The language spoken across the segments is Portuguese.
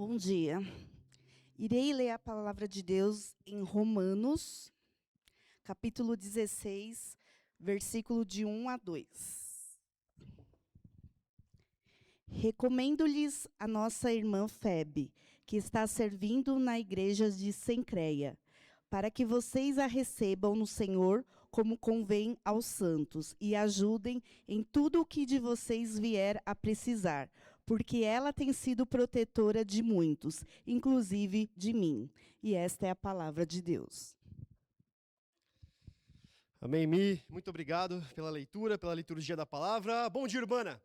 Bom dia. Irei ler a palavra de Deus em Romanos, capítulo 16, versículo de 1 a 2. Recomendo-lhes a nossa irmã Febe, que está servindo na igreja de Cencreia, para que vocês a recebam no Senhor como convém aos santos e ajudem em tudo o que de vocês vier a precisar, porque ela tem sido protetora de muitos, inclusive de mim. E esta é a palavra de Deus. Amém, Mi. Muito obrigado pela leitura, pela liturgia da palavra. Bom dia, Urbana.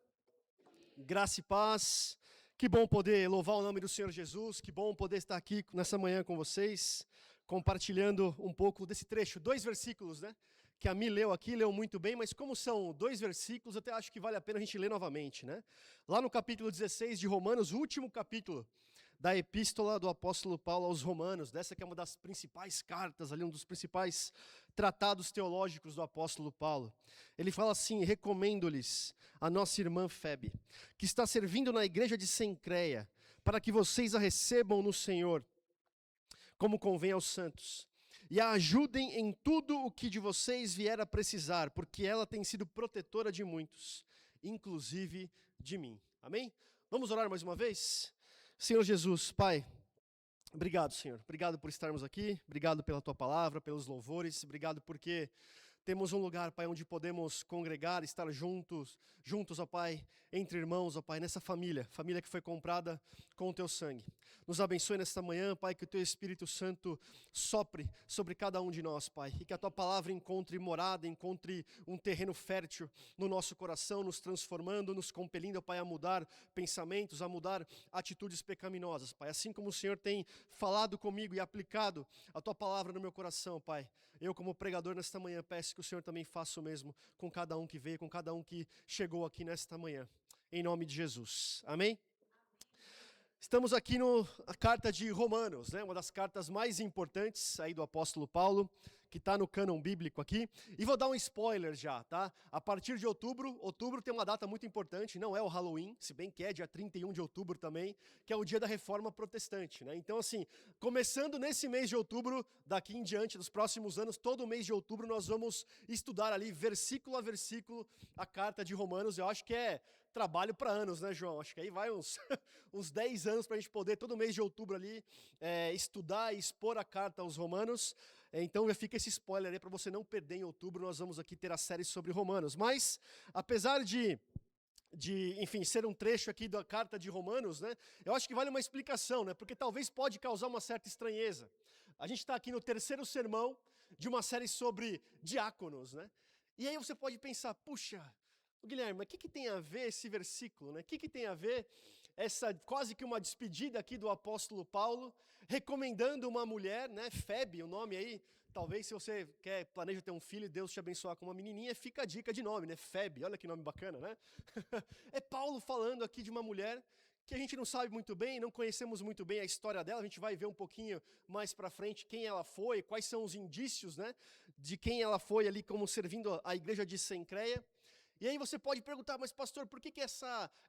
Graça e paz. Que bom poder louvar o nome do Senhor Jesus. Que bom poder estar aqui nessa manhã com vocês, compartilhando um pouco desse trecho. 2 versículos, né? Que a Mi leu aqui, leu muito bem, mas como são 2 versículos, eu até acho que vale a pena a gente ler novamente, né? Lá no capítulo 16 de Romanos, o último capítulo da epístola do apóstolo Paulo aos Romanos, dessa que é uma das principais cartas, ali um dos principais tratados teológicos do apóstolo Paulo. Ele fala assim: recomendo-lhes a nossa irmã Febe, que está servindo na igreja de Cencreia, para que vocês a recebam no Senhor, como convém aos santos, e a ajudem em tudo o que de vocês vier a precisar, porque ela tem sido protetora de muitos, inclusive de mim. Amém? Vamos orar mais uma vez? Senhor Jesus, Pai, obrigado, Senhor. Obrigado por estarmos aqui, obrigado pela Tua palavra, pelos louvores, obrigado porque temos um lugar, Pai, onde podemos congregar, estar juntos, ó Pai, entre irmãos, ó Pai, nessa família que foi comprada com o Teu sangue. Nos abençoe nesta manhã, Pai, que o Teu Espírito Santo sopre sobre cada um de nós, Pai, e que a Tua palavra encontre morada, encontre um terreno fértil no nosso coração, nos transformando, nos compelindo, ó Pai, a mudar pensamentos, a mudar atitudes pecaminosas, Pai. Assim como o Senhor tem falado comigo e aplicado a Tua palavra no meu coração, Pai, eu como pregador nesta manhã peço que o Senhor também faça o mesmo com cada um que veio, com cada um que chegou aqui nesta manhã. Em nome de Jesus. Amém? Estamos aqui na carta de Romanos, né? Uma das cartas mais importantes aí do apóstolo Paulo, que está no cânon bíblico aqui. E vou dar um spoiler já, tá? A partir de outubro tem uma data muito importante, não é o Halloween, se bem que é dia 31 de outubro também, que é o dia da Reforma Protestante, né? Então, assim, começando nesse mês de outubro, daqui em diante, dos próximos anos, todo mês de outubro, nós vamos estudar ali, versículo a versículo, a carta de Romanos. Eu acho que é trabalho para anos, né, João? Acho que aí vai uns 10 anos para a gente poder, todo mês de outubro ali, estudar e expor a carta aos Romanos. Então já fica esse spoiler aí para você não perder em outubro, nós vamos aqui ter a série sobre Romanos. Mas, apesar de enfim, ser um trecho aqui da carta de Romanos, né? Eu acho que vale uma explicação, né? Porque talvez pode causar uma certa estranheza. A gente está aqui no 3º sermão de uma série sobre diáconos, né? E aí você pode pensar, puxa, Guilherme, mas o que tem a ver esse versículo, né? O que tem a ver essa quase que uma despedida aqui do apóstolo Paulo, recomendando uma mulher, né? Febe, o nome aí, talvez se você planeja ter um filho e Deus te abençoar com uma menininha, fica a dica de nome, né? Febe, olha que nome bacana, né? É Paulo falando aqui de uma mulher que a gente não sabe muito bem, não conhecemos muito bem a história dela, a gente vai ver um pouquinho mais pra frente quem ela foi, quais são os indícios, né? De quem ela foi ali como servindo a igreja de Cencreia. E aí você pode perguntar, mas pastor, por que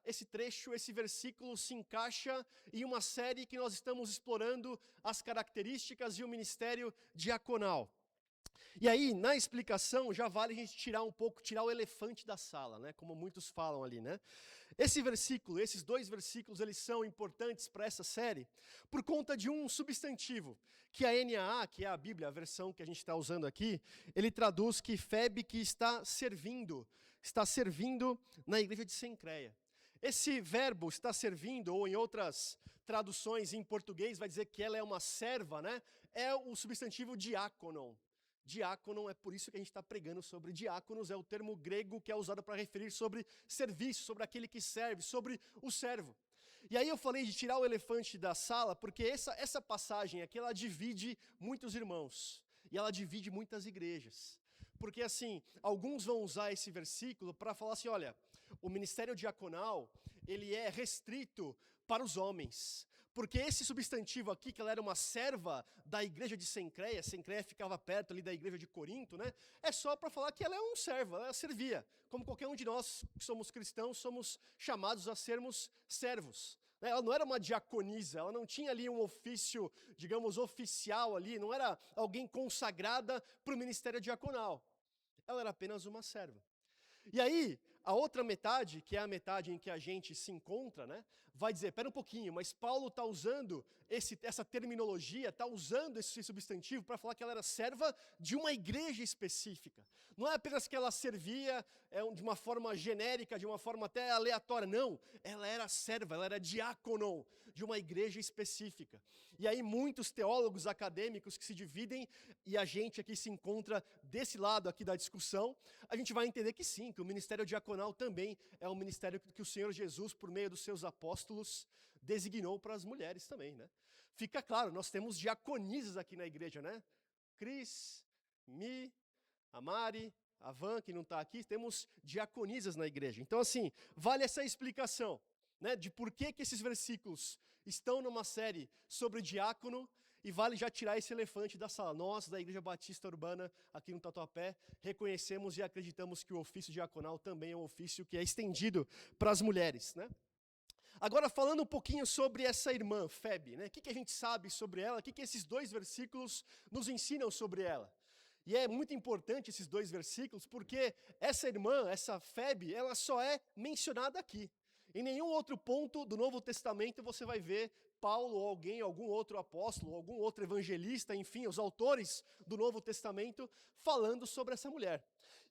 esse trecho, esse versículo se encaixa em uma série que nós estamos explorando as características e o ministério diaconal? E aí, na explicação, já vale a gente tirar o elefante da sala, né? Como muitos falam ali, né? Esses 2 versículos, eles são importantes para essa série por conta de um substantivo, que a NAA, que é a Bíblia, a versão que a gente está usando aqui, ele traduz que Febe que está servindo na igreja de Cencreia. Esse verbo está servindo, ou em outras traduções em português vai dizer que ela é uma serva, né? É o substantivo diáconon. Diácono, é por isso que a gente está pregando sobre diáconos, é o termo grego que é usado para referir sobre serviço, sobre aquele que serve, sobre o servo. E aí eu falei de tirar o elefante da sala, porque essa passagem aqui, ela divide muitos irmãos, e ela divide muitas igrejas. Porque assim, alguns vão usar esse versículo para falar assim, olha, o ministério diaconal, ele é restrito para os homens. Porque esse substantivo aqui, que ela era uma serva da igreja de Cencreia ficava perto ali da igreja de Corinto, né? É só para falar que ela é um servo, ela servia. Como qualquer um de nós que somos cristãos, somos chamados a sermos servos. Ela não era uma diaconisa, ela não tinha ali um ofício, digamos, oficial ali, não era alguém consagrada para o ministério diaconal. Ela era apenas uma serva. E aí, a outra metade, que é a metade em que a gente se encontra, né, vai dizer, pera um pouquinho, mas Paulo está usando essa terminologia, está usando esse substantivo para falar que ela era serva de uma igreja específica. Não é apenas que ela servia de uma forma genérica, de uma forma até aleatória, não. Ela era serva, ela era diácono de uma igreja específica. E aí muitos teólogos acadêmicos que se dividem, e a gente aqui se encontra desse lado aqui da discussão, a gente vai entender que sim, que o ministério diaconal também é um ministério que o Senhor Jesus, por meio dos seus apóstolos, designou para as mulheres também, né? Fica claro, nós temos diaconisas aqui na igreja, né? Cris, Mi, a Mari, a Van, que não está aqui, temos diaconisas na igreja. Então, assim, vale essa explicação, né, de por que esses versículos estão numa série sobre diácono, e vale já tirar esse elefante da sala. Nós, da Igreja Batista Urbana, aqui no Tatuapé, reconhecemos e acreditamos que o ofício diaconal também é um ofício que é estendido para as mulheres, né? Agora, falando um pouquinho sobre essa irmã, Febe, né? O que a gente sabe sobre ela? O que esses dois versículos nos ensinam sobre ela? E é muito importante esses dois versículos, porque essa irmã, essa Febe, ela só é mencionada aqui. Em nenhum outro ponto do Novo Testamento você vai ver Paulo ou alguém, algum outro apóstolo, algum outro evangelista, enfim, os autores do Novo Testamento falando sobre essa mulher.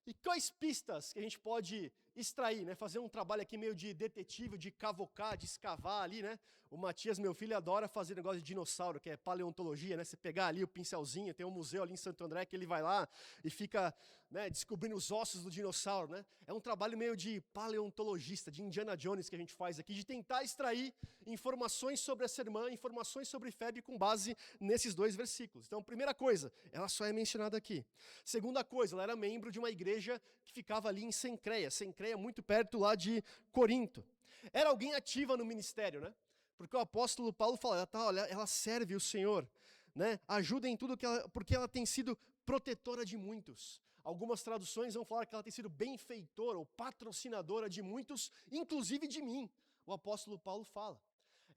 E quais pistas que a gente pode extrair, né? Fazer um trabalho aqui meio de detetive, de cavocar, de escavar ali, né? O Matias, meu filho, adora fazer negócio de dinossauro, que é paleontologia, né? Você pegar ali o pincelzinho, tem um museu ali em Santo André que ele vai lá e fica, né, descobrindo os ossos do dinossauro, né? É um trabalho meio de paleontologista, de Indiana Jones que a gente faz aqui, de tentar extrair informações sobre essa irmã, informações sobre Febe com base nesses dois versículos. Então, primeira coisa, ela só é mencionada aqui. Segunda coisa, ela era membro de uma igreja que ficava ali em Cencreia. Cencreia muito perto lá de Corinto. Era alguém ativa no ministério, né? Porque o apóstolo Paulo fala, olha, ela serve o Senhor, né? Ajuda em tudo porque ela tem sido protetora de muitos. Algumas traduções vão falar que ela tem sido benfeitora ou patrocinadora de muitos, inclusive de mim. O apóstolo Paulo fala.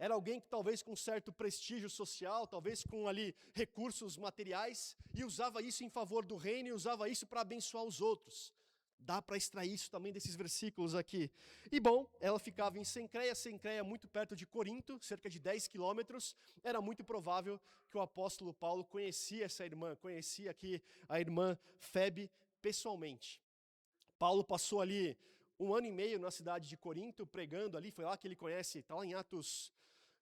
Era alguém que talvez com certo prestígio social, talvez com ali recursos materiais, e usava isso em favor do reino e usava isso para abençoar os outros. Dá para extrair isso também desses versículos aqui. E bom, ela ficava em Cencreia, Cencreia muito perto de Corinto, cerca de 10 quilômetros. Era muito provável que o apóstolo Paulo conhecia essa irmã, conhecia aqui a irmã Febe pessoalmente. Paulo passou ali 1 ano e meio na cidade de Corinto, pregando ali, foi lá que ele conhece, está lá em Atos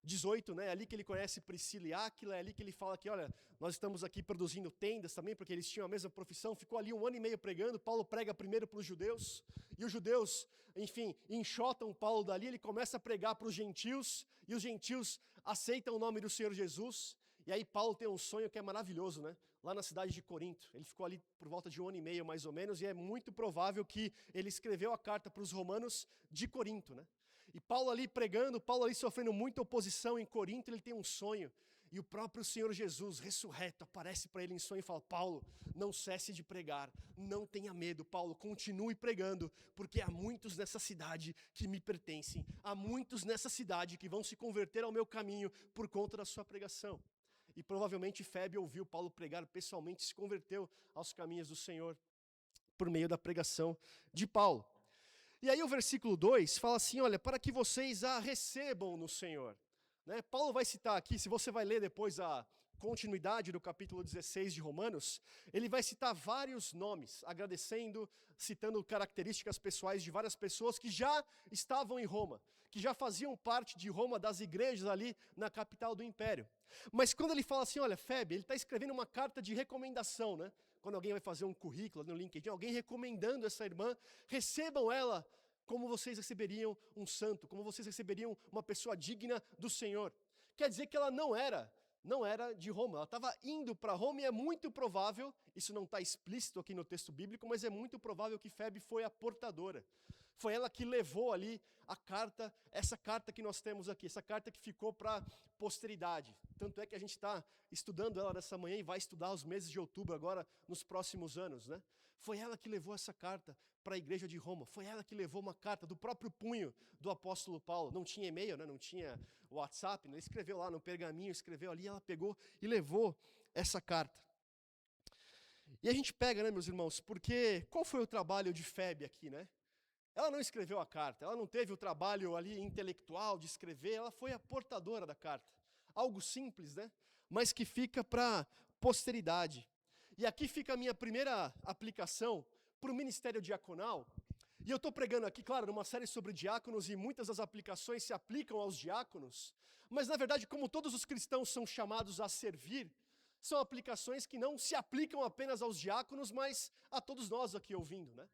18, né? É ali que ele conhece Priscila e Áquila, é ali que ele fala que, olha, nós estamos aqui produzindo tendas também, porque eles tinham a mesma profissão, ficou ali 1 ano e meio pregando. Paulo prega primeiro para os judeus, e os judeus, enfim, enxotam Paulo dali, ele começa a pregar para os gentios, e os gentios aceitam o nome do Senhor Jesus, e aí Paulo tem um sonho que é maravilhoso, né? Lá na cidade de Corinto, ele ficou ali por volta de 1 ano e meio mais ou menos, e é muito provável que ele escreveu a carta para os romanos de Corinto, né? E Paulo ali pregando, Paulo ali sofrendo muita oposição em Corinto, ele tem um sonho. E o próprio Senhor Jesus, ressurreto, aparece para ele em sonho e fala, Paulo, não cesse de pregar, não tenha medo, Paulo, continue pregando, porque há muitos nessa cidade que me pertencem, há muitos nessa cidade que vão se converter ao meu caminho por conta da sua pregação. E provavelmente Febe ouviu Paulo pregar pessoalmente, se converteu aos caminhos do Senhor por meio da pregação de Paulo. E aí o versículo 2 fala assim, olha, para que vocês a recebam no Senhor. Né? Paulo vai citar aqui, se você vai ler depois a continuidade do capítulo 16 de Romanos, ele vai citar vários nomes, agradecendo, citando características pessoais de várias pessoas que já estavam em Roma, que já faziam parte de Roma, das igrejas ali na capital do império. Mas quando ele fala assim, olha, Febe, ele está escrevendo uma carta de recomendação, né? Quando alguém vai fazer um currículo no LinkedIn, alguém recomendando essa irmã, recebam ela como vocês receberiam um santo, como vocês receberiam uma pessoa digna do Senhor. Quer dizer que ela não era de Roma, ela estava indo para Roma e é muito provável, isso não está explícito aqui no texto bíblico, mas é muito provável que Febe foi a portadora. Foi ela que levou ali a carta, essa carta que nós temos aqui, essa carta que ficou para a posteridade. Tanto é que a gente está estudando ela nessa manhã e vai estudar os meses de outubro agora, nos próximos anos, né? Foi ela que levou essa carta para a igreja de Roma. Foi ela que levou uma carta do próprio punho do apóstolo Paulo. Não tinha e-mail, né? Não tinha WhatsApp. Né? Ele escreveu lá no pergaminho, escreveu ali, ela pegou e levou essa carta. E a gente pega, né, meus irmãos, porque qual foi o trabalho de Febe aqui, né? Ela não escreveu a carta, ela não teve o trabalho ali intelectual de escrever, ela foi a portadora da carta. Algo simples, né? Mas que fica para posteridade. E aqui fica a minha primeira aplicação para o ministério diaconal. E eu estou pregando aqui, claro, numa série sobre diáconos, e muitas das aplicações se aplicam aos diáconos, mas na verdade, como todos os cristãos são chamados a servir, são aplicações que não se aplicam apenas aos diáconos, mas a todos nós aqui ouvindo, né?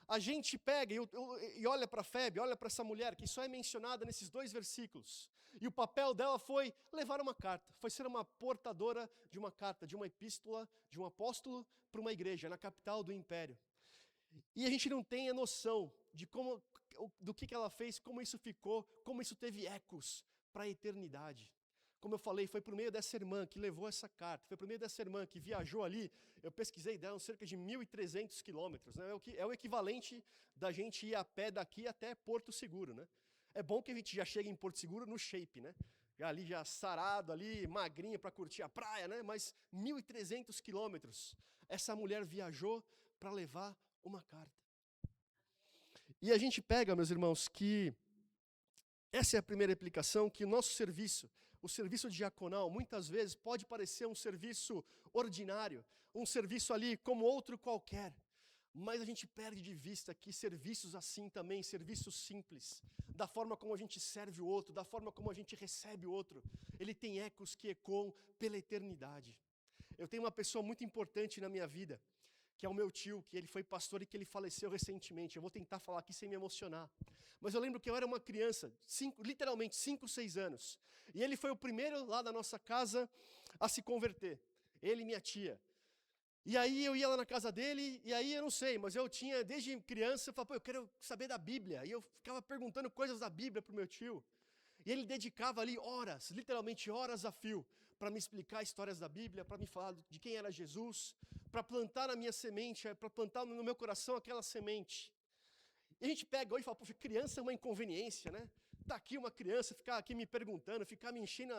A gente pega e olha para Febe, olha para essa mulher que só é mencionada nesses 2 versículos. E o papel dela foi levar uma carta, foi ser uma portadora de uma carta, de uma epístola, de um apóstolo para uma igreja na capital do império. E a gente não tem a noção de do que ela fez, como isso ficou, como isso teve ecos para a eternidade. Como eu falei, foi por meio dessa irmã que levou essa carta, foi por meio dessa irmã que viajou ali, eu pesquisei, deram cerca de 1.300 quilômetros, né? É o equivalente da gente ir a pé daqui até Porto Seguro, né? É bom que a gente já chegue em Porto Seguro no shape, né? Já sarado ali, magrinho para curtir a praia, né? Mas 1.300 quilômetros, essa mulher viajou para levar uma carta. E a gente pega, meus irmãos, que essa é a primeira aplicação, que o nosso serviço, o serviço diaconal, muitas vezes pode parecer um serviço ordinário, um serviço ali como outro qualquer, mas a gente perde de vista que serviços assim também, serviços simples, da forma como a gente serve o outro, da forma como a gente recebe o outro, ele tem ecos que ecoam pela eternidade. Eu tenho uma pessoa muito importante na minha vida, que é o meu tio, que ele foi pastor e que ele faleceu recentemente. Eu vou tentar falar aqui sem me emocionar. Mas eu lembro que eu era uma criança, literalmente 5, 6 anos. E ele foi o primeiro lá da nossa casa a se converter. Ele e minha tia. E aí eu ia lá na casa dele, e aí eu não sei, mas eu tinha, desde criança, eu falava, eu quero saber da Bíblia. E eu ficava perguntando coisas da Bíblia para o meu tio. E ele dedicava ali horas, literalmente horas a fio, para me explicar histórias da Bíblia, para me falar de quem era Jesus, para plantar na minha semente, para plantar no meu coração aquela semente. E a gente pega hoje e fala, poxa, criança é uma inconveniência, né? Tá aqui uma criança, ficar aqui me perguntando, ficar me enchendo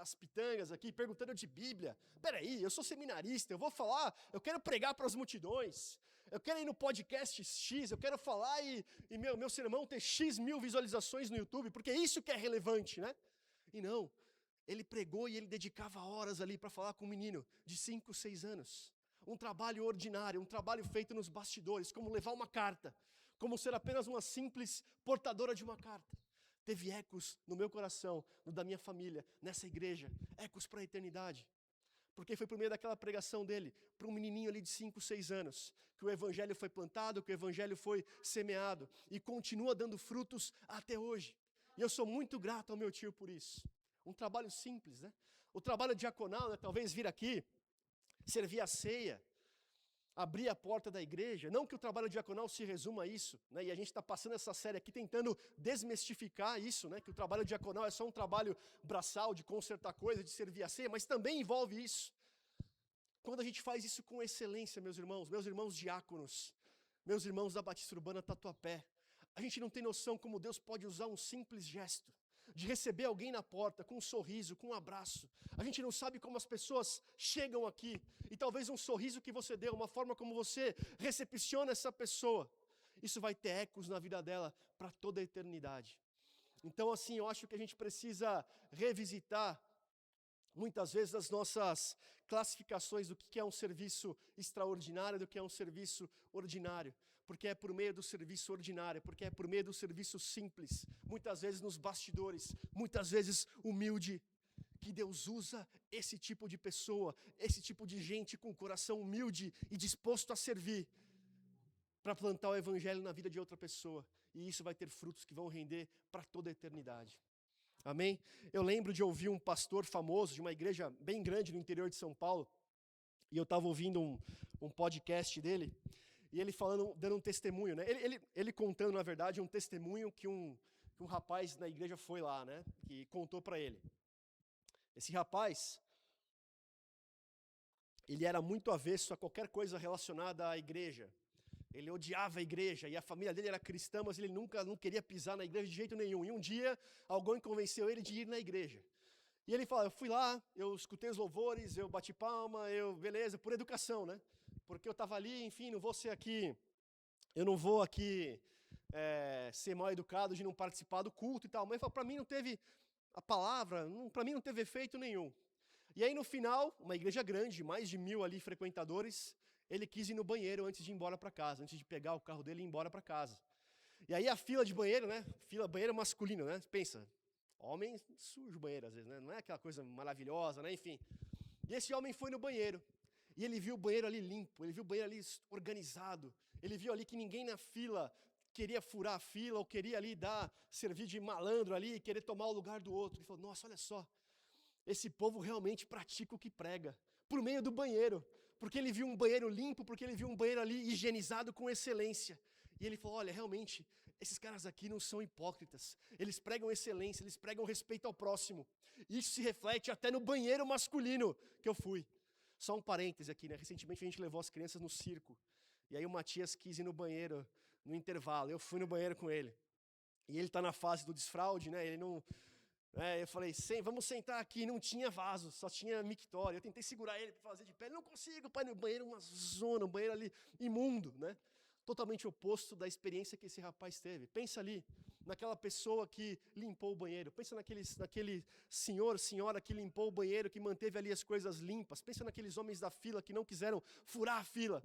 as pitangas aqui, perguntando de Bíblia. Peraí, eu sou seminarista, eu vou falar, eu quero pregar para as multidões, eu quero ir no podcast X, eu quero falar e meu sermão ter X mil visualizações no YouTube, porque é isso que é relevante, né? E não, ele pregou e ele dedicava horas ali para falar com um menino de 5, 6 anos. Um trabalho ordinário, um trabalho feito nos bastidores, como levar uma carta, como ser apenas uma simples portadora de uma carta. Teve ecos no meu coração, no da minha família, nessa igreja, ecos para a eternidade. Porque foi por meio daquela pregação dele, para um menininho ali de 5, 6 anos, que o evangelho foi plantado, que o evangelho foi semeado, e continua dando frutos até hoje. E eu sou muito grato ao meu tio por isso. Um trabalho simples, né? O trabalho diaconal, né? Talvez vir aqui, servir a ceia, abrir a porta da igreja. Não que o trabalho diaconal se resuma a isso, né? E a gente está passando essa série aqui tentando desmistificar isso, né? Que o trabalho diaconal é só um trabalho braçal de consertar coisas, de servir a ceia, mas também envolve isso. Quando a gente faz isso com excelência, meus irmãos diáconos, meus irmãos da Batista Urbana Tatuapé, a gente não tem noção como Deus pode usar um simples gesto de receber alguém na porta com um sorriso, com um abraço. A gente não sabe como as pessoas chegam aqui, e talvez um sorriso que você deu, uma forma como você recepciona essa pessoa, isso vai ter ecos na vida dela para toda a eternidade. Então, assim, eu acho que a gente precisa revisitar muitas vezes as nossas classificações do que é um serviço extraordinário, do que é um serviço ordinário. Porque é por meio do serviço ordinário, porque é por meio do serviço simples, muitas vezes nos bastidores, muitas vezes humilde, que Deus usa esse tipo de pessoa, esse tipo de gente com coração humilde e disposto a servir, para plantar o evangelho na vida de outra pessoa. E isso vai ter frutos que vão render para toda a eternidade. Amém? Eu lembro de ouvir um pastor famoso de uma igreja bem grande no interior de São Paulo, e eu estava ouvindo um podcast dele, e ele falando, dando um testemunho, né? Ele contando, na verdade, um testemunho que um rapaz na igreja foi lá, né? Que contou para ele. Esse rapaz, ele era muito avesso a qualquer coisa relacionada à igreja. Ele odiava a igreja, e a família dele era cristã, mas ele nunca não queria pisar na igreja de jeito nenhum. E um dia, alguém convenceu ele de ir na igreja. E ele fala, eu fui lá, eu escutei os louvores, eu bati palma, beleza, por educação, né? Porque eu estava ali, enfim, eu não vou aqui ser mal educado de não participar do culto e tal. Mas ele fala, para mim não teve a palavra, para mim não teve efeito nenhum. E aí no final, uma igreja grande, mais de 1000 ali frequentadores, ele quis ir no banheiro antes de ir embora para casa, antes de pegar o carro dele e ir embora para casa. E aí a fila de banheiro, né? Banheiro masculino, né? Pensa, homem suja o banheiro às vezes, né? Não é aquela coisa maravilhosa, né? Enfim. E esse homem foi no banheiro. E ele viu o banheiro ali limpo, ele viu o banheiro ali organizado. Ele viu ali que ninguém na fila queria furar a fila ou queria ali servir de malandro ali, querer tomar o lugar do outro. Ele falou, nossa, olha só, esse povo realmente pratica o que prega, por meio do banheiro. Porque ele viu um banheiro limpo, porque ele viu um banheiro ali higienizado com excelência. E ele falou, olha, realmente, esses caras aqui não são hipócritas. Eles pregam excelência, eles pregam respeito ao próximo. Isso se reflete até no banheiro masculino que eu fui. Só um parêntese aqui, né? Recentemente a gente levou as crianças no circo. E aí o Matias quis ir no banheiro no intervalo. Eu fui no banheiro com ele. E ele está na fase do desfraude, né? Ele não... eu falei, vamos sentar aqui. Não tinha vaso, só tinha mictório. Eu tentei segurar ele para fazer de pé. Não consigo, pai, no banheiro uma zona, um banheiro ali imundo, né? Totalmente oposto da experiência que esse rapaz teve. Pensa ali, naquela pessoa que limpou o banheiro. Pensa naquele senhor, senhora que limpou o banheiro, que manteve ali as coisas limpas. Pensa naqueles homens da fila que não quiseram furar a fila.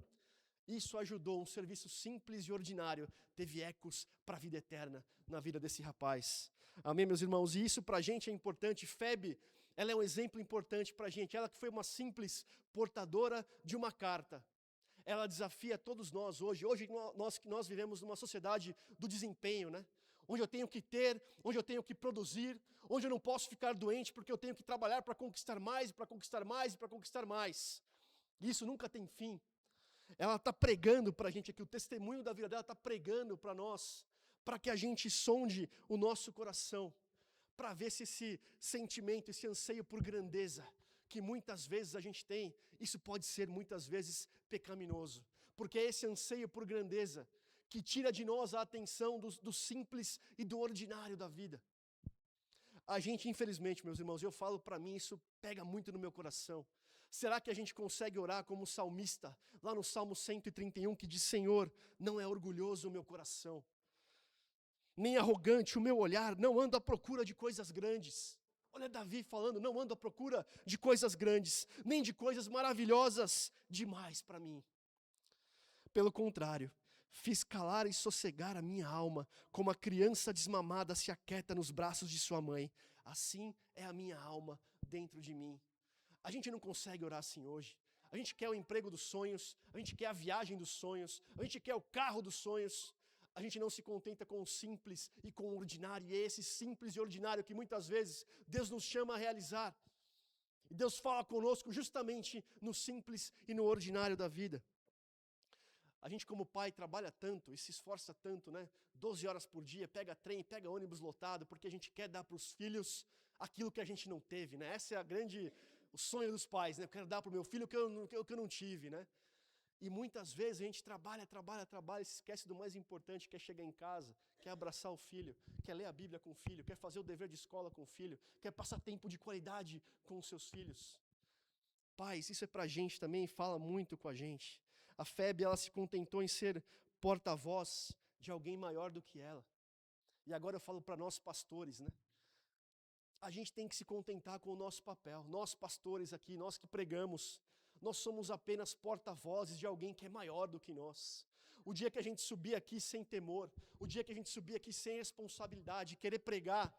Isso ajudou, um serviço simples e ordinário. Teve ecos para a vida eterna na vida desse rapaz. Amém, meus irmãos? E isso para a gente é importante. Febe, ela é um exemplo importante para a gente. Ela que foi uma simples portadora de uma carta. Ela desafia todos nós hoje. Hoje nós vivemos numa sociedade do desempenho, né? Onde eu tenho que ter, onde eu tenho que produzir, onde eu não posso ficar doente porque eu tenho que trabalhar para conquistar mais, para conquistar mais e para conquistar mais. E isso nunca tem fim. Ela está pregando para a gente aqui, o testemunho da vida dela está pregando para nós, para que a gente sonde o nosso coração, para ver se esse sentimento, esse anseio por grandeza, que muitas vezes a gente tem, isso pode ser muitas vezes pecaminoso, porque é esse anseio por grandeza que tira de nós a atenção do simples e do ordinário da vida. A gente, infelizmente, meus irmãos, eu falo para mim, isso pega muito no meu coração. Será que a gente consegue orar como o salmista, lá no Salmo 131, que diz, Senhor, não é orgulhoso o meu coração, nem arrogante o meu olhar, não ando à procura de coisas grandes. Olha Davi falando, não ando à procura de coisas grandes, nem de coisas maravilhosas demais para mim. Pelo contrário, fiz calar e sossegar a minha alma, como a criança desmamada se aquieta nos braços de sua mãe. Assim é a minha alma dentro de mim. A gente não consegue orar assim hoje. A gente quer o emprego dos sonhos, a gente quer a viagem dos sonhos, a gente quer o carro dos sonhos. A gente não se contenta com o simples e com o ordinário, e é esse simples e ordinário que muitas vezes Deus nos chama a realizar. E Deus fala conosco justamente no simples e no ordinário da vida. A gente como pai trabalha tanto e se esforça tanto, né? 12 horas por dia, pega trem, pega ônibus lotado, porque a gente quer dar para os filhos aquilo que a gente não teve, né? Essa é o sonho dos pais, né? Eu quero dar para o meu filho o que eu não tive, né? E muitas vezes a gente trabalha e se esquece do mais importante, que é chegar em casa, quer abraçar o filho, quer ler a Bíblia com o filho, quer fazer o dever de escola com o filho, quer passar tempo de qualidade com os seus filhos. Pais, isso é pra gente também, fala muito com a gente. A Febe, ela se contentou em ser porta-voz de alguém maior do que ela. E agora eu falo para nós pastores, né? A gente tem que se contentar com o nosso papel. Nós pastores aqui, nós que pregamos, nós somos apenas porta-vozes de alguém que é maior do que nós. O dia que a gente subir aqui sem temor, o dia que a gente subir aqui sem responsabilidade, querer pregar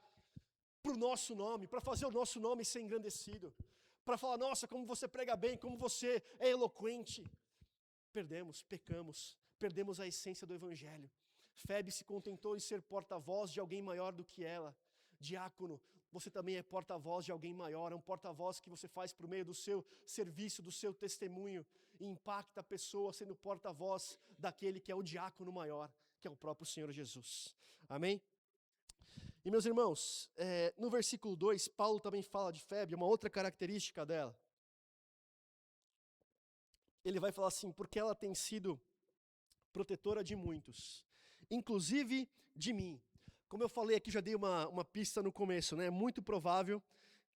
para o nosso nome, para fazer o nosso nome ser engrandecido, para falar, nossa, como você prega bem, como você é eloquente. Pecamos, perdemos a essência do Evangelho. Febe se contentou em ser porta-voz de alguém maior do que ela. Diácono, você também é porta-voz de alguém maior, é um porta-voz que você faz por meio do seu serviço, do seu testemunho, e impacta a pessoa sendo porta-voz daquele que é o diácono maior, que é o próprio Senhor Jesus. Amém? E meus irmãos, no versículo 2, Paulo também fala de Febe, uma outra característica dela. ele vai falar assim, porque ela tem sido protetora de muitos, inclusive de mim. Como eu falei aqui, já dei uma pista no começo, né? É muito provável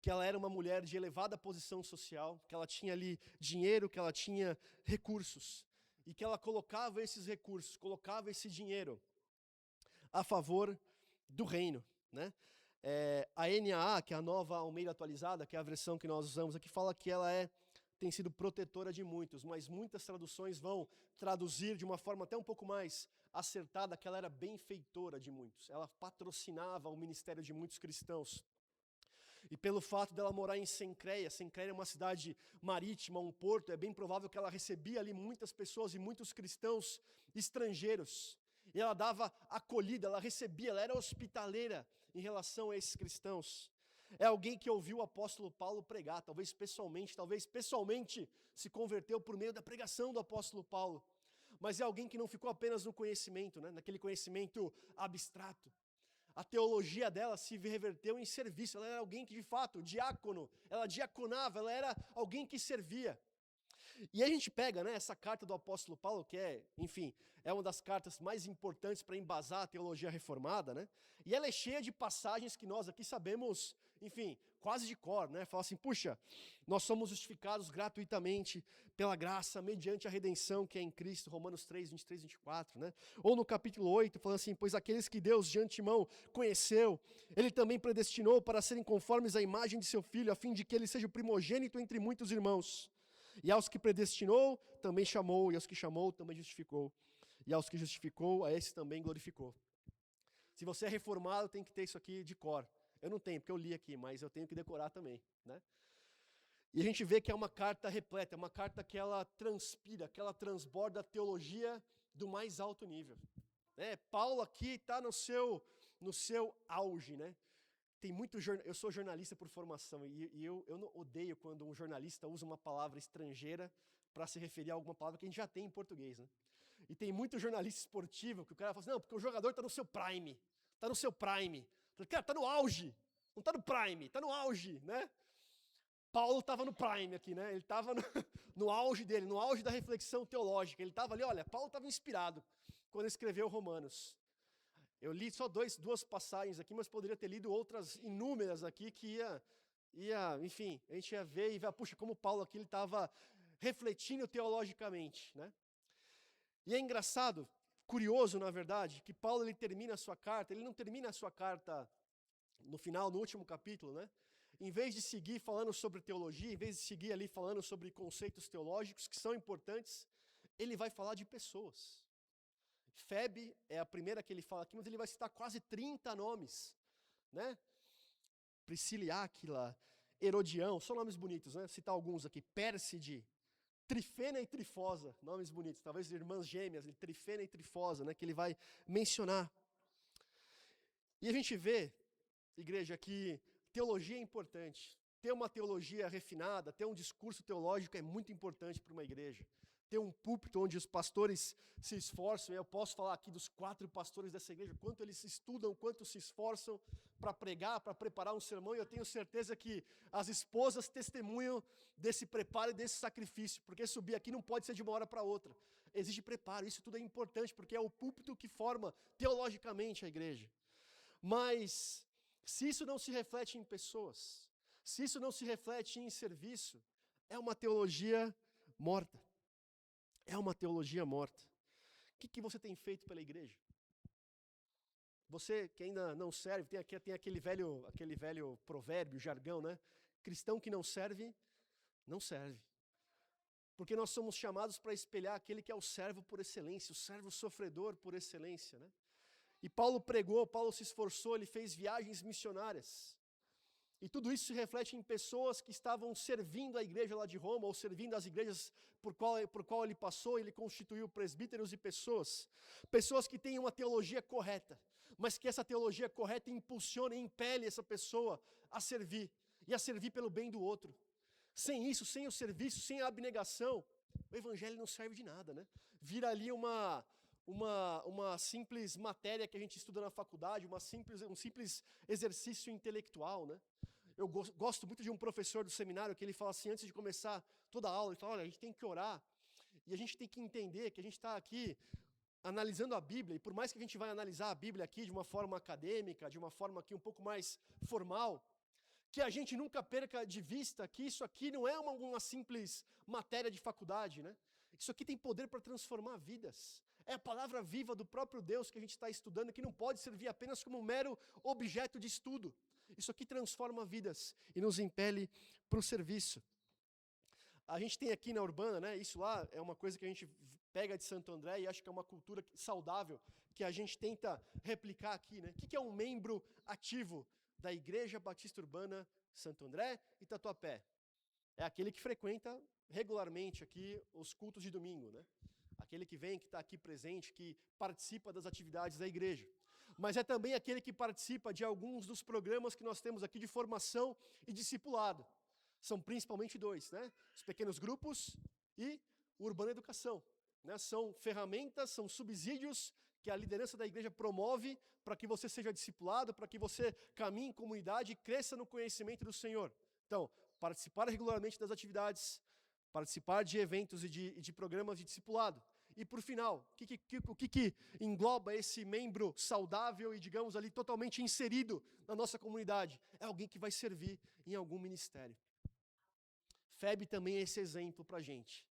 que ela era uma mulher de elevada posição social, que ela tinha ali dinheiro, que ela tinha recursos, e que ela colocava esses recursos, colocava esse dinheiro a favor do reino, né? A NAA, que é a Nova Almeida Atualizada, que é a versão que nós usamos aqui, fala que ela tem sido protetora de muitos, mas muitas traduções vão traduzir de uma forma até um pouco mais acertada que ela era benfeitora de muitos. Ela patrocinava o ministério de muitos cristãos. E pelo fato dela morar em Cencreia é uma cidade marítima, um porto, é bem provável que ela recebia ali muitas pessoas e muitos cristãos estrangeiros. E ela dava acolhida, ela recebia, ela era hospitaleira em relação a esses cristãos. É alguém que ouviu o apóstolo Paulo pregar, talvez pessoalmente se converteu por meio da pregação do apóstolo Paulo. Mas é alguém que não ficou apenas no conhecimento, né, naquele conhecimento abstrato. A teologia dela se reverteu em serviço. Ela era alguém que, de fato, diácono, ela diaconava, ela era alguém que servia. E aí a gente pega, né, essa carta do apóstolo Paulo, que é uma das cartas mais importantes para embasar a teologia reformada, né? E ela é cheia de passagens que nós aqui sabemos, quase de cor, né? Fala assim, puxa, nós somos justificados gratuitamente pela graça, mediante a redenção que é em Cristo, Romanos 3, 23, 24, né? Ou no capítulo 8, falando assim, pois aqueles que Deus de antemão conheceu, Ele também predestinou para serem conformes à imagem de seu Filho, a fim de que Ele seja o primogênito entre muitos irmãos. E aos que predestinou, também chamou, e aos que chamou, também justificou. E aos que justificou, a esse também glorificou. Se você é reformado, tem que ter isso aqui de cor. Eu não tenho, porque eu li aqui, mas eu tenho que decorar também, né? E a gente vê que é uma carta repleta, é uma carta que ela transpira, que ela transborda a teologia do mais alto nível. Paulo aqui está no seu auge, né? Eu sou jornalista por formação e eu não odeio quando um jornalista usa uma palavra estrangeira para se referir a alguma palavra que a gente já tem em português, né? E tem muito jornalista esportivo que o cara fala assim, não, porque o jogador está no seu prime, está no seu prime. Cara, está no auge, não está no prime, está no auge, né? Paulo estava no prime aqui, né? Ele estava no auge dele, no auge da reflexão teológica. Ele estava ali, olha, Paulo estava inspirado quando escreveu Romanos. Eu li só duas passagens aqui, mas poderia ter lido outras inúmeras aqui que a gente ia ver e ver, puxa, como Paulo aqui ele estava refletindo teologicamente, né? E é engraçado, curioso, na verdade, que Paulo ele não termina a sua carta no final, no último capítulo, né? Em vez de seguir falando sobre teologia, em vez de seguir ali falando sobre conceitos teológicos que são importantes, ele vai falar de pessoas. Febe é a primeira que ele fala aqui, mas ele vai citar quase 30 nomes, né? Priscila e Áquila, Herodião, são nomes bonitos, né? Vou citar alguns aqui, Pérside, Trifena e Trifosa, nomes bonitos, talvez irmãs gêmeas, Trifena e Trifosa, né? Que ele vai mencionar. E a gente vê, igreja, que teologia é importante. Ter uma teologia refinada, ter um discurso teológico é muito importante para uma igreja. Ter um púlpito onde os pastores se esforçam, e eu posso falar aqui dos 4 pastores dessa igreja, quanto eles estudam, quanto se esforçam para pregar, para preparar um sermão, e eu tenho certeza que as esposas testemunham desse preparo e desse sacrifício, porque subir aqui não pode ser de uma hora para outra, exige preparo, isso tudo é importante, porque é o púlpito que forma teologicamente a igreja. Mas, se isso não se reflete em pessoas, se isso não se reflete em serviço, é uma teologia morta. É uma teologia morta. O que você tem feito pela igreja? Você que ainda não serve, tem aquele velho provérbio, jargão, né? Cristão que não serve, não serve. Porque nós somos chamados para espelhar aquele que é o servo por excelência, o servo sofredor por excelência, né? E Paulo pregou, Paulo se esforçou, ele fez viagens missionárias. E tudo isso se reflete em pessoas que estavam servindo a igreja lá de Roma, ou servindo as igrejas por qual ele passou, ele constituiu presbíteros e pessoas que têm uma teologia correta, mas que essa teologia correta impulsiona e impele essa pessoa a servir, e a servir pelo bem do outro. Sem isso, sem o serviço, sem a abnegação, o evangelho não serve de nada, né? Vira ali uma simples matéria que a gente estuda na faculdade, um simples exercício intelectual, né? Eu gosto muito de um professor do seminário que ele fala assim, antes de começar toda a aula, ele fala, olha, a gente tem que orar E a gente tem que entender que a gente está aqui analisando a Bíblia, e por mais que a gente vai analisar a Bíblia aqui de uma forma acadêmica, de uma forma aqui um pouco mais formal, que a gente nunca perca de vista que isso aqui não é uma simples matéria de faculdade, né? Isso aqui tem poder para transformar vidas. É a palavra viva do próprio Deus que a gente está estudando, que não pode servir apenas como um mero objeto de estudo. Isso aqui transforma vidas e nos impele para o serviço. A gente tem aqui na Urbana, né? Isso lá é uma coisa que a gente pega de Santo André e acho que é uma cultura saudável que a gente tenta replicar aqui, né? O que é um membro ativo da Igreja Batista Urbana Santo André e Tatuapé? É aquele que frequenta regularmente aqui os cultos de domingo, né? Aquele que vem, que está aqui presente, que participa das atividades da igreja. Mas é também aquele que participa de alguns dos programas que nós temos aqui de formação e discipulado. São principalmente dois, né? Os pequenos grupos e o Urbana Educação. Né? São ferramentas, são subsídios que a liderança da igreja promove para que você seja discipulado, para que você caminhe em comunidade e cresça no conhecimento do Senhor. Então, participar regularmente das atividades, participar de eventos e de programas de discipulado. E por final, o que engloba esse membro saudável e, digamos ali, totalmente inserido na nossa comunidade? É alguém que vai servir em algum ministério. FEB também é esse exemplo para a gente,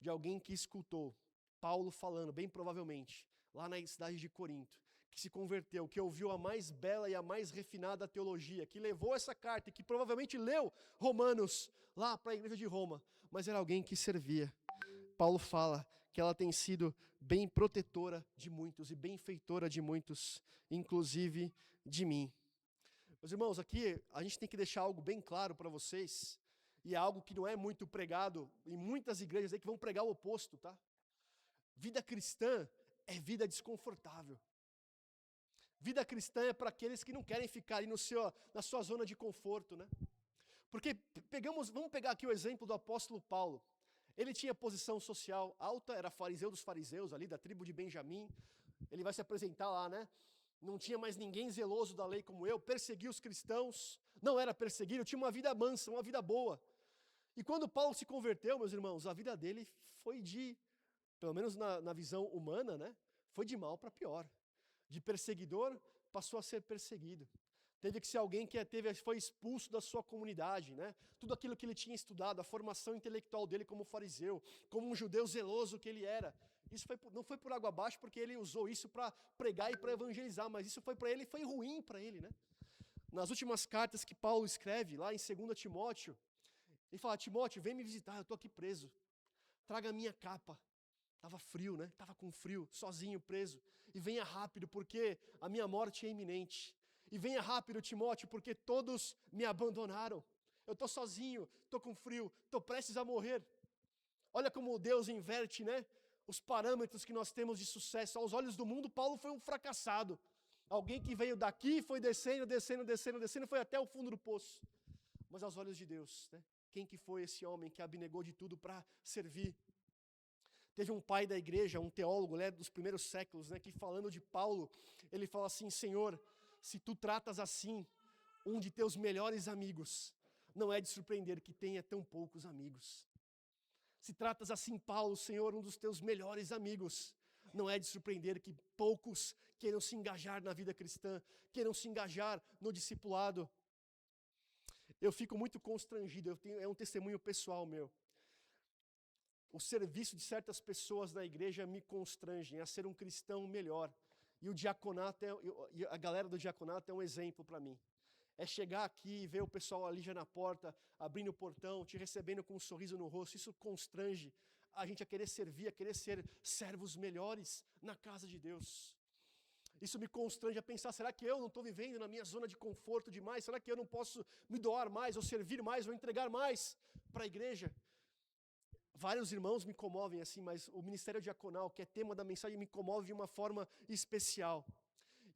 de alguém que escutou Paulo falando, bem provavelmente, lá na cidade de Corinto, que se converteu, que ouviu a mais bela e a mais refinada teologia, que levou essa carta e que provavelmente leu Romanos lá para a igreja de Roma, mas era alguém que servia. Paulo fala que ela tem sido bem protetora de muitos e benfeitora de muitos, inclusive de mim. Meus irmãos, aqui a gente tem que deixar algo bem claro para vocês, e é algo que não é muito pregado em muitas igrejas aí que vão pregar o oposto, tá? Vida cristã é vida desconfortável. Vida cristã é para aqueles que não querem ficar ali na sua zona de conforto, né? Porque vamos pegar aqui o exemplo do apóstolo Paulo. Ele tinha posição social alta, era fariseu dos fariseus, ali da tribo de Benjamim. Ele vai se apresentar lá, né? Não tinha mais ninguém zeloso da lei como eu, perseguia os cristãos, não era perseguido, tinha uma vida mansa, uma vida boa. E quando Paulo se converteu, meus irmãos, a vida dele foi pelo menos na visão humana, né? Foi de mal para pior. De perseguidor, passou a ser perseguido. Teve que ser alguém que foi expulso da sua comunidade, né? Tudo aquilo que ele tinha estudado, a formação intelectual dele como fariseu, como um judeu zeloso que ele era. Isso não foi por água abaixo, porque ele usou isso para pregar e para evangelizar, mas isso foi para ele, foi ruim para ele, né? Nas últimas cartas que Paulo escreve, lá em 2 Timóteo, ele fala, Timóteo, vem me visitar, eu estou aqui preso. Traga a minha capa. Estava frio, né? Estava com frio, sozinho, preso. E venha rápido, porque a minha morte é iminente. E venha rápido, Timóteo, porque todos me abandonaram. Eu estou sozinho, estou com frio, estou prestes a morrer. Olha como Deus inverte, né? Os parâmetros que nós temos de sucesso. Aos olhos do mundo, Paulo foi um fracassado. Alguém que veio daqui, foi descendo, foi até o fundo do poço. Mas aos olhos de Deus, né? Quem que foi esse homem que abnegou de tudo para servir? Teve um pai da igreja, um teólogo, né, dos primeiros séculos, né, que falando de Paulo, ele fala assim, Senhor, se tu tratas assim um de teus melhores amigos, não é de surpreender que tenha tão poucos amigos. Se tratas assim, Paulo, Senhor, um dos teus melhores amigos, não é de surpreender que poucos queiram se engajar na vida cristã, queiram se engajar no discipulado. Eu fico muito constrangido, é um testemunho pessoal meu. O serviço de certas pessoas na igreja me constrangem a ser um cristão melhor. E o diaconato, a galera do diaconato é um exemplo para mim. É chegar aqui e ver o pessoal ali já na porta, abrindo o portão, te recebendo com um sorriso no rosto. Isso constrange a gente a querer servir, a querer ser servos melhores na casa de Deus. Isso me constrange a pensar, será que eu não estou vivendo na minha zona de conforto demais? Será que eu não posso me doar mais, ou servir mais, ou entregar mais para a igreja? Vários irmãos me comovem assim, mas o ministério diaconal, que é tema da mensagem, me comove de uma forma especial.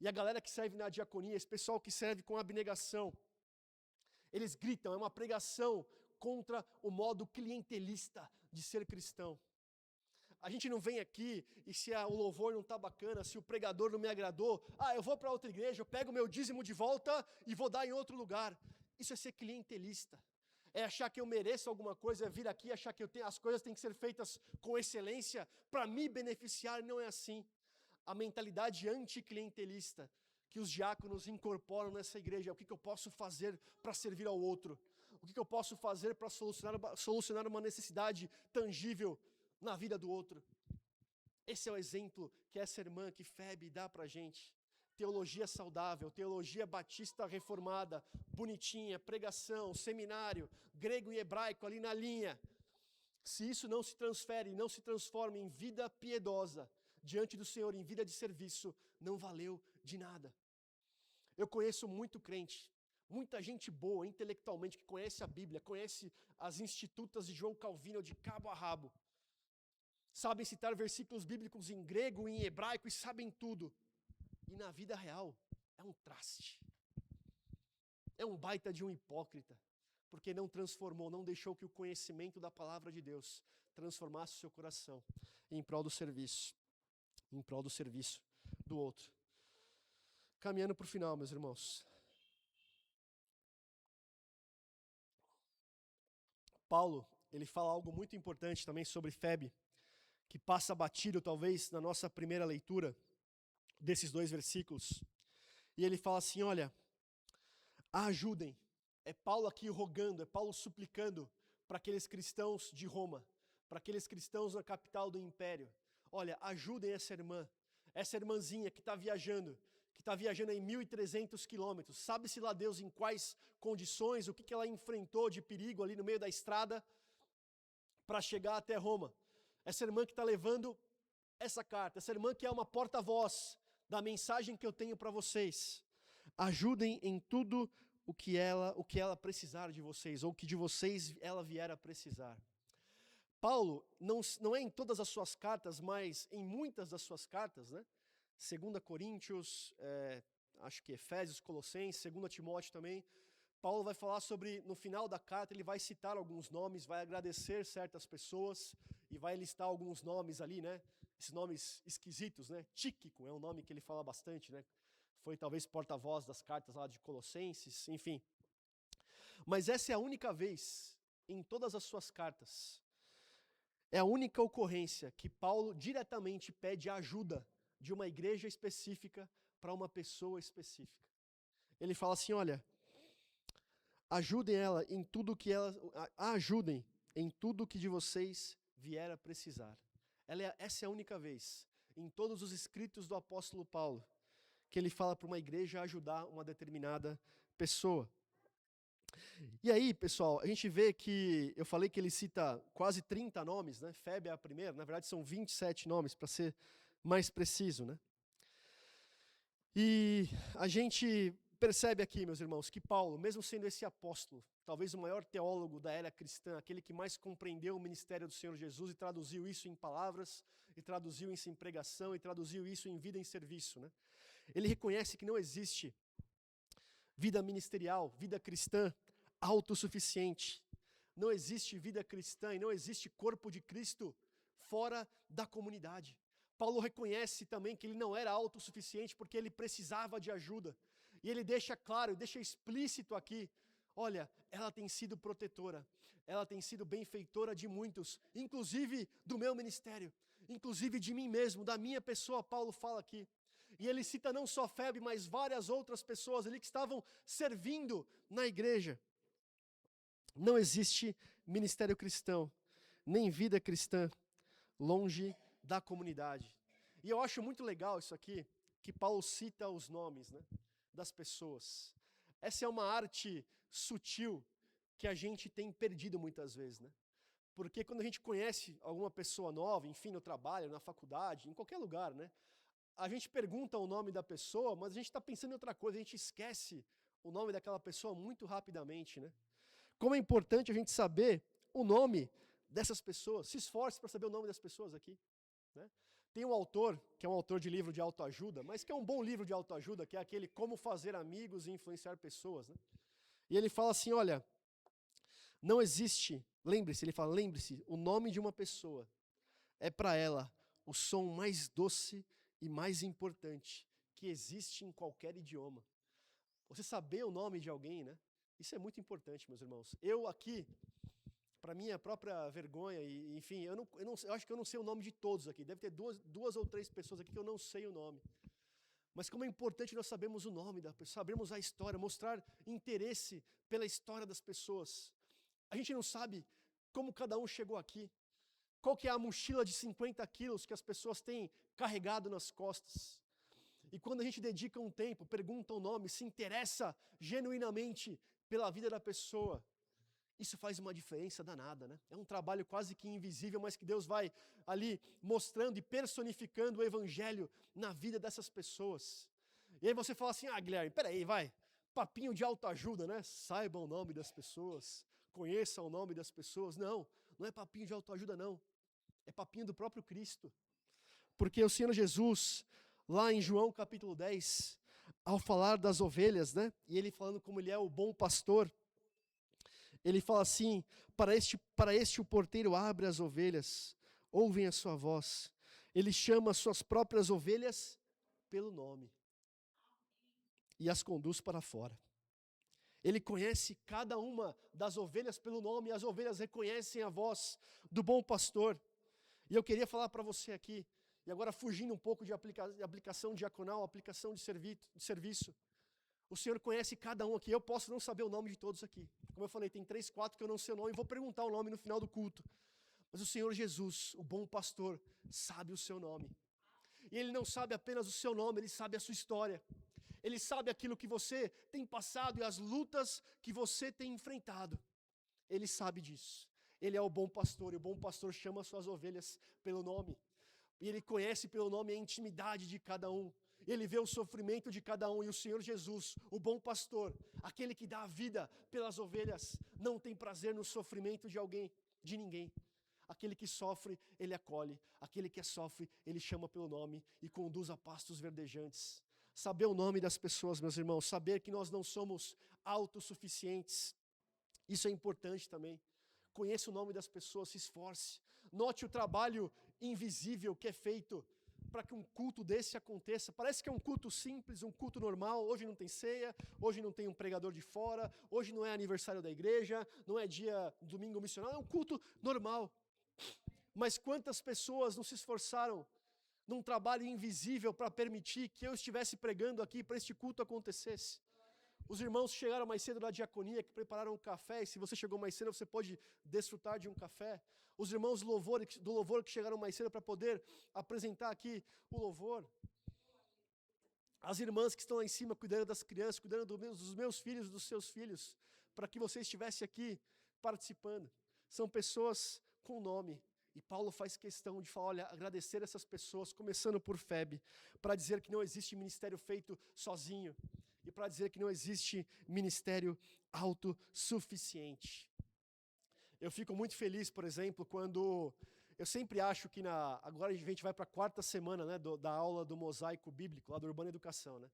E a galera que serve na diaconia, esse pessoal que serve com abnegação, eles gritam, é uma pregação contra o modo clientelista de ser cristão. A gente não vem aqui e se o louvor não está bacana, se o pregador não me agradou, eu vou para outra igreja, eu pego o meu dízimo de volta e vou dar em outro lugar. Isso é ser clientelista. é achar que eu mereço alguma coisa, é vir aqui e achar que as coisas têm que ser feitas com excelência para me beneficiar. Não é assim. A mentalidade anticlientelista que os diáconos incorporam nessa igreja é o que eu posso fazer para servir ao outro, o que eu posso fazer para solucionar uma necessidade tangível na vida do outro. Esse é o exemplo que essa irmã, que Febe, dá para a gente. Teologia saudável, teologia batista reformada, bonitinha, pregação, seminário, grego e hebraico ali na linha. Se isso não se transfere, não se transforma em vida piedosa diante do Senhor, em vida de serviço, não valeu de nada. Eu conheço muito crente, muita gente boa intelectualmente, que conhece a Bíblia, conhece as institutas de João Calvino de cabo a rabo. Sabem citar versículos bíblicos em grego e em hebraico e sabem tudo. E na vida real, é um traste. É um baita de um hipócrita, porque não transformou, não deixou que o conhecimento da palavra de Deus transformasse o seu coração em prol do serviço do outro. Caminhando para o final, meus irmãos. Paulo, ele fala algo muito importante também sobre Febe, que passa batido talvez na nossa primeira leitura desses 2 versículos. E ele fala assim, olha, ajudem. É Paulo aqui rogando, é Paulo suplicando para aqueles cristãos de Roma, para aqueles cristãos na capital do império. Olha, ajudem essa irmãzinha que está viajando em 1.300 quilômetros. Sabe-se lá Deus em quais condições, o que ela enfrentou de perigo ali no meio da estrada para chegar até Roma. Essa irmã que está levando essa carta, essa irmã que é uma porta-voz da mensagem que eu tenho para vocês. Ajudem em tudo o que ela precisar de vocês, ou que de vocês ela vier a precisar. Paulo, não é em todas as suas cartas, mas em muitas das suas cartas, né? 2 Coríntios, acho que Efésios, Colossenses, 2 Timóteo também, Paulo vai falar sobre, no final da carta, ele vai citar alguns nomes, vai agradecer certas pessoas e vai listar alguns nomes ali, né? Esses nomes esquisitos, né? Tíquico é um nome que ele fala bastante, né? Foi talvez porta-voz das cartas lá de Colossenses, enfim. Mas essa é a única vez em todas as suas cartas, é a única ocorrência que Paulo diretamente pede ajuda de uma igreja específica para uma pessoa específica. Ele fala assim, olha, ajudem em tudo que de vocês vier a precisar. Essa é a única vez, em todos os escritos do apóstolo Paulo, que ele fala para uma igreja ajudar uma determinada pessoa. E aí, pessoal, a gente vê que, eu falei que ele cita quase 30 nomes, né? Febe é a primeira, na verdade são 27 nomes, para ser mais preciso, né? E a gente percebe aqui, meus irmãos, que Paulo, mesmo sendo esse apóstolo, talvez o maior teólogo da era cristã, aquele que mais compreendeu o ministério do Senhor Jesus e traduziu isso em palavras, e traduziu isso em pregação, e traduziu isso em vida em serviço, né? Ele reconhece que não existe vida ministerial, vida cristã autossuficiente. Não existe vida cristã e não existe corpo de Cristo fora da comunidade. Paulo reconhece também que ele não era autossuficiente porque ele precisava de ajuda. E ele deixa claro, deixa explícito aqui, olha, ela tem sido protetora, ela tem sido benfeitora de muitos, inclusive do meu ministério, inclusive de mim mesmo, da minha pessoa, Paulo fala aqui. E ele cita não só Febe, mas várias outras pessoas ali que estavam servindo na igreja. Não existe ministério cristão, nem vida cristã, longe da comunidade. E eu acho muito legal isso aqui, que Paulo cita os nomes, né, das pessoas. Essa é uma arte sutil que a gente tem perdido muitas vezes, né? Porque quando a gente conhece alguma pessoa nova, enfim, no trabalho, na faculdade, em qualquer lugar, né? A gente pergunta o nome da pessoa, mas a gente está pensando em outra coisa, a gente esquece o nome daquela pessoa muito rapidamente, né? Como é importante a gente saber o nome dessas pessoas, se esforce para saber o nome das pessoas aqui, né? Tem um autor, que é um autor de livro de autoajuda, mas que é um bom livro de autoajuda, que é aquele Como Fazer Amigos e Influenciar Pessoas, né? E ele fala assim, olha, não existe, lembre-se, ele fala, lembre-se, o nome de uma pessoa é para ela o som mais doce e mais importante que existe em qualquer idioma. Você saber o nome de alguém, né? Isso é muito importante, meus irmãos. Eu aqui, para minha própria vergonha, e enfim, eu acho que eu não sei o nome de todos aqui. Deve ter duas ou três pessoas aqui que eu não sei o nome. Mas como é importante nós sabermos o nome da pessoa, sabermos a história, mostrar interesse pela história das pessoas. A gente não sabe como cada um chegou aqui. Qual que é a mochila de 50 quilos que as pessoas têm carregado nas costas. E quando a gente dedica um tempo, pergunta o nome, se interessa genuinamente pela vida da pessoa, isso faz uma diferença danada, né? É um trabalho quase que invisível, mas que Deus vai ali mostrando e personificando o evangelho na vida dessas pessoas. E aí você fala assim, Guilherme, peraí, vai, papinho de autoajuda, né? Saiba o nome das pessoas, conheça o nome das pessoas. Não, não é papinho de autoajuda, não. É papinho do próprio Cristo. Porque o Senhor Jesus, lá em João capítulo 10, ao falar das ovelhas, né? E ele falando como ele é o bom pastor, ele fala assim, para este o porteiro abre as ovelhas, ouvem a sua voz. Ele chama as suas próprias ovelhas pelo nome e as conduz para fora. Ele conhece cada uma das ovelhas pelo nome, e as ovelhas reconhecem a voz do bom pastor. E eu queria falar para você aqui, e agora fugindo um pouco de aplicação diaconal, aplicação de serviço, o Senhor conhece cada um aqui. Eu posso não saber o nome de todos aqui. Como eu falei, tem 3, 4 que eu não sei o nome, e vou perguntar o nome no final do culto. Mas o Senhor Jesus, o bom pastor, sabe o seu nome. E Ele não sabe apenas o seu nome, Ele sabe a sua história. Ele sabe aquilo que você tem passado e as lutas que você tem enfrentado. Ele sabe disso. Ele é o bom pastor, e o bom pastor chama as suas ovelhas pelo nome. E Ele conhece pelo nome a intimidade de cada um. Ele vê o sofrimento de cada um, e o Senhor Jesus, o bom pastor, aquele que dá a vida pelas ovelhas, não tem prazer no sofrimento de alguém, de ninguém. Aquele que sofre, Ele acolhe. Aquele que sofre, Ele chama pelo nome e conduz a pastos verdejantes. Saber o nome das pessoas, meus irmãos, saber que nós não somos autossuficientes, isso é importante também. Conheça o nome das pessoas, se esforce. Note o trabalho invisível que é feito para que um culto desse aconteça. Parece que é um culto simples, um culto normal. Hoje não tem ceia, hoje não tem um pregador de fora, hoje não é aniversário da igreja, não é domingo missionário, é um culto normal. Mas quantas pessoas não se esforçaram num trabalho invisível para permitir que eu estivesse pregando aqui para este culto acontecesse? Os irmãos chegaram mais cedo da diaconia, que prepararam um café, e se você chegou mais cedo, você pode desfrutar de um café. Os irmãos do louvor que chegaram mais cedo para poder apresentar aqui o louvor. As irmãs que estão lá em cima cuidando das crianças, cuidando dos meus filhos e dos seus filhos, para que você estivesse aqui participando. São pessoas com nome. E Paulo faz questão de falar, olha, agradecer essas pessoas, começando por Febe, para dizer que não existe ministério feito sozinho. E para dizer que não existe ministério autossuficiente. Eu fico muito feliz, por exemplo, quando eu sempre acho que agora a gente vai para a 4ª semana, né, da aula do mosaico bíblico, lá do Urbana Educação, né?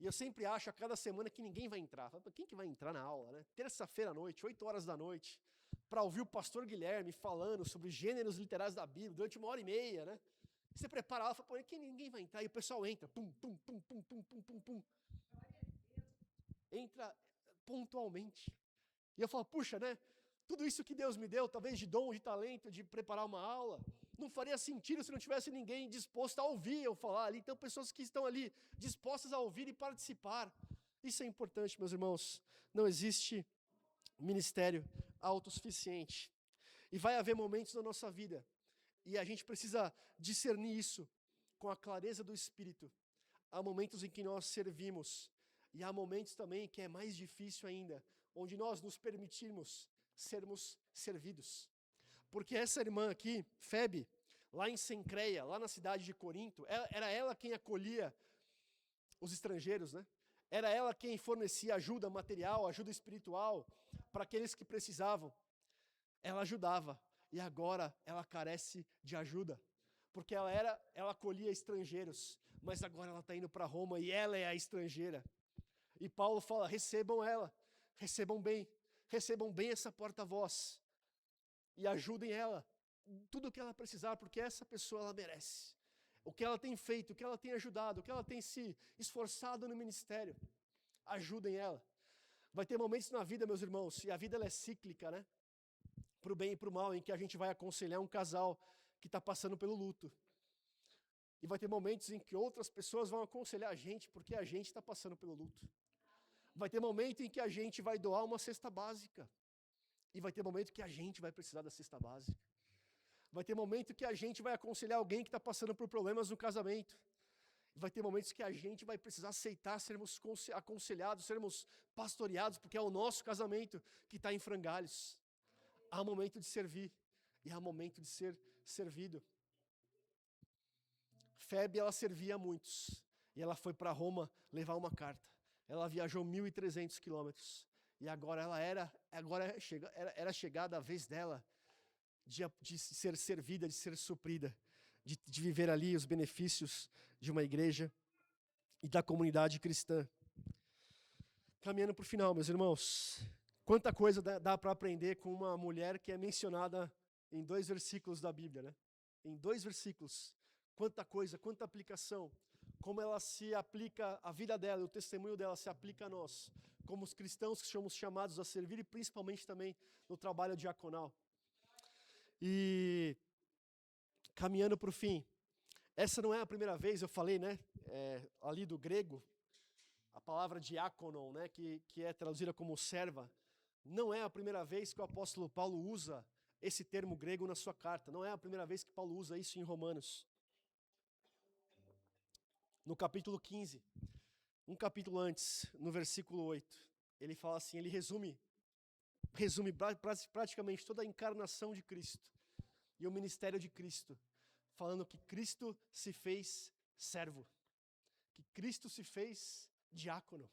E eu sempre acho a cada semana que ninguém vai entrar. Quem que vai entrar na aula, né? Terça-feira à noite, 8 horas da noite, para ouvir o pastor Guilherme falando sobre gêneros literários da Bíblia durante 1h30, né? E você prepara a aula e fala, que ninguém vai entrar, e o pessoal entra, pum, pum, pum, pum, pum, pum, pum, pum. Entra pontualmente. E eu falo, puxa, né? Tudo isso que Deus me deu, talvez de dom, de talento, de preparar uma aula, não faria sentido se não tivesse ninguém disposto a ouvir eu falar ali. Então, pessoas que estão ali dispostas a ouvir e participar. Isso é importante, meus irmãos. Não existe ministério autossuficiente. E vai haver momentos na nossa vida, e a gente precisa discernir isso com a clareza do Espírito. Há momentos em que nós servimos, e há momentos também que é mais difícil ainda, onde nós nos permitimos sermos servidos. Porque essa irmã aqui, Febe, lá em Cencreia, lá na cidade de Corinto, era ela quem acolhia os estrangeiros, né? Era ela quem fornecia ajuda material, ajuda espiritual para aqueles que precisavam. Ela ajudava, e agora ela carece de ajuda, porque ela acolhia estrangeiros, mas agora ela está indo para Roma e ela é a estrangeira. E Paulo fala, recebam ela, recebam bem essa porta-voz, e ajudem ela, tudo o que ela precisar, porque essa pessoa ela merece. O que ela tem feito, o que ela tem ajudado, o que ela tem se esforçado no ministério, ajudem ela. Vai ter momentos na vida, meus irmãos, e a vida ela é cíclica, né? Para o bem e para o mal, em que a gente vai aconselhar um casal que está passando pelo luto. E vai ter momentos em que outras pessoas vão aconselhar a gente porque a gente está passando pelo luto. Vai ter momento em que a gente vai doar uma cesta básica. E vai ter momento que a gente vai precisar da cesta básica. Vai ter momento que a gente vai aconselhar alguém que está passando por problemas no casamento. Vai ter momentos que a gente vai precisar aceitar sermos aconselhados, sermos pastoreados, porque é o nosso casamento que está em frangalhos. Há momento de servir e há momento de ser servido. Febe, ela servia a muitos. E ela foi para Roma levar uma carta. Ela viajou 1.300 quilômetros. E agora era chegada a vez dela de ser servida, de ser suprida, de viver ali os benefícios de uma igreja e da comunidade cristã. Caminhando para o final, meus irmãos, quanta coisa dá para aprender com uma mulher que é mencionada em 2 versículos da Bíblia, né? Em 2 versículos, quanta coisa, quanta aplicação, como ela se aplica, a vida dela, o testemunho dela se aplica a nós, como os cristãos que somos chamados a servir e principalmente também no trabalho diaconal. E caminhando para o fim, essa não é a primeira vez, eu falei, né, ali do grego, a palavra diáconon, né, que é traduzida como serva, não é a primeira vez que o apóstolo Paulo usa esse termo grego na sua carta, não é a primeira vez que Paulo usa isso em Romanos. No capítulo 15, um capítulo antes, no versículo 8, ele fala assim, ele resume praticamente toda a encarnação de Cristo e o ministério de Cristo, falando que Cristo se fez servo, que Cristo se fez diácono.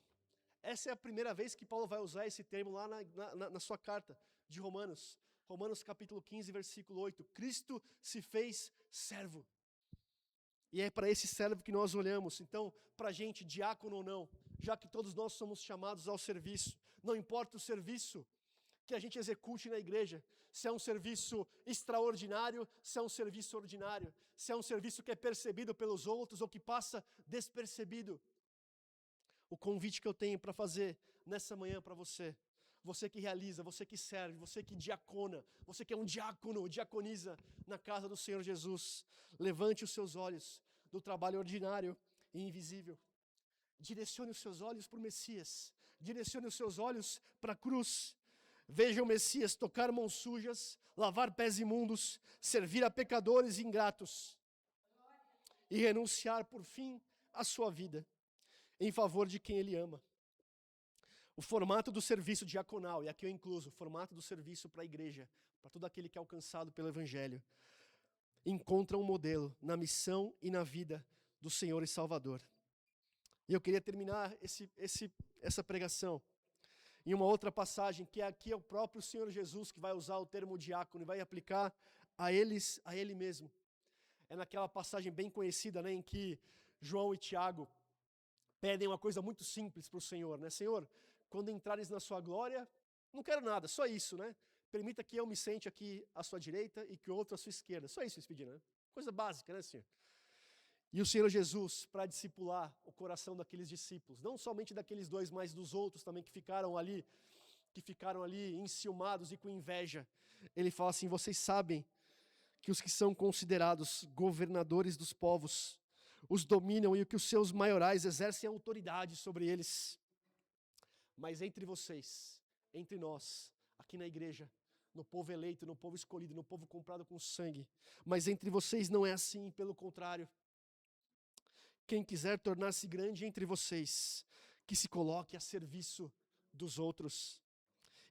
Essa é a primeira vez que Paulo vai usar esse termo lá na sua carta de Romanos. Romanos capítulo 15, versículo 8. Cristo se fez servo. E é para esse servo que nós olhamos. Então, para a gente, diácono ou não, já que todos nós somos chamados ao serviço, não importa o serviço que a gente execute na igreja, se é um serviço extraordinário, se é um serviço ordinário, se é um serviço que é percebido pelos outros ou que passa despercebido. O convite que eu tenho para fazer nessa manhã para você, você que realiza, você que serve, você que diacona, você que é um diácono, diaconiza na casa do Senhor Jesus, levante os seus olhos do trabalho ordinário e invisível. Direcione os seus olhos para o Messias, direcione os seus olhos para a cruz. Veja o Messias tocar mãos sujas, lavar pés imundos, servir a pecadores ingratos e renunciar por fim à sua vida em favor de quem ele ama. O formato do serviço diaconal, e aqui eu incluo o formato do serviço para a igreja, para todo aquele que é alcançado pelo Evangelho, encontra um modelo na missão e na vida do Senhor e Salvador. E eu queria terminar essa pregação em uma outra passagem, que aqui é o próprio Senhor Jesus que vai usar o termo diácono e vai aplicar a ele mesmo. É naquela passagem bem conhecida, né, em que João e Tiago pedem uma coisa muito simples para o Senhor, né? Senhor, quando entrares na sua glória, não quero nada, só isso, né? Permita que eu me sente aqui à sua direita e que o outro à sua esquerda. Só isso eles pediram, né? Coisa básica, né, Senhor? E o Senhor Jesus, para discipular o coração daqueles discípulos, não somente daqueles 2, mas dos outros também que ficaram ali enciumados e com inveja, ele fala assim, vocês sabem que os que são considerados governadores dos povos os dominam e que os seus maiorais exercem autoridade sobre eles. Mas entre vocês, entre nós, aqui na igreja, no povo eleito, no povo escolhido, no povo comprado com sangue, mas entre vocês não é assim, pelo contrário. Quem quiser tornar-se grande entre vocês, que se coloque a serviço dos outros.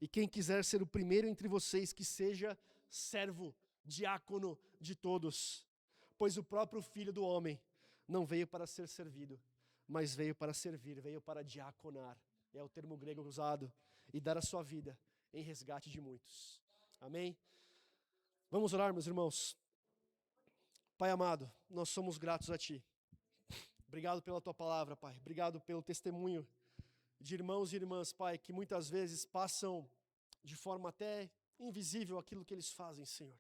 E quem quiser ser o primeiro entre vocês, que seja servo, diácono de todos. Pois o próprio Filho do Homem não veio para ser servido, mas veio para servir, veio para diaconar. É o termo grego usado. E dar a sua vida em resgate de muitos. Amém? Vamos orar, meus irmãos. Pai amado, nós somos gratos a Ti. Obrigado pela Tua palavra, Pai. Obrigado pelo testemunho de irmãos e irmãs, Pai, que muitas vezes passam de forma até invisível aquilo que eles fazem, Senhor.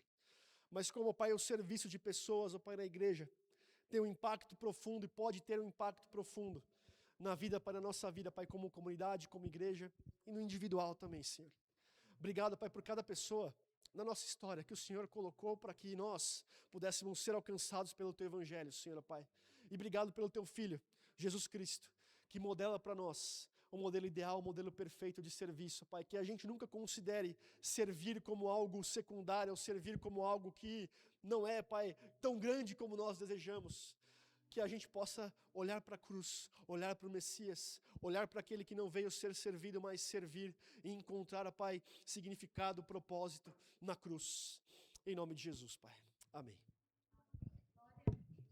Mas como, Pai, o serviço de pessoas, Pai, na igreja, tem um impacto profundo e pode ter um impacto profundo na vida, Pai, na nossa vida, Pai, como comunidade, como igreja e no individual também, Senhor. Obrigado, Pai, por cada pessoa na nossa história que o Senhor colocou para que nós pudéssemos ser alcançados pelo Teu Evangelho, Senhor, Pai. E obrigado pelo Teu Filho, Jesus Cristo, que modela para nós o modelo ideal, o modelo perfeito de serviço, Pai. Que a gente nunca considere servir como algo secundário, ou servir como algo que não é, Pai, tão grande como nós desejamos. Que a gente possa olhar para a cruz, olhar para o Messias, olhar para aquele que não veio ser servido, mas servir e encontrar, Pai, significado, propósito na cruz. Em nome de Jesus, Pai. Amém.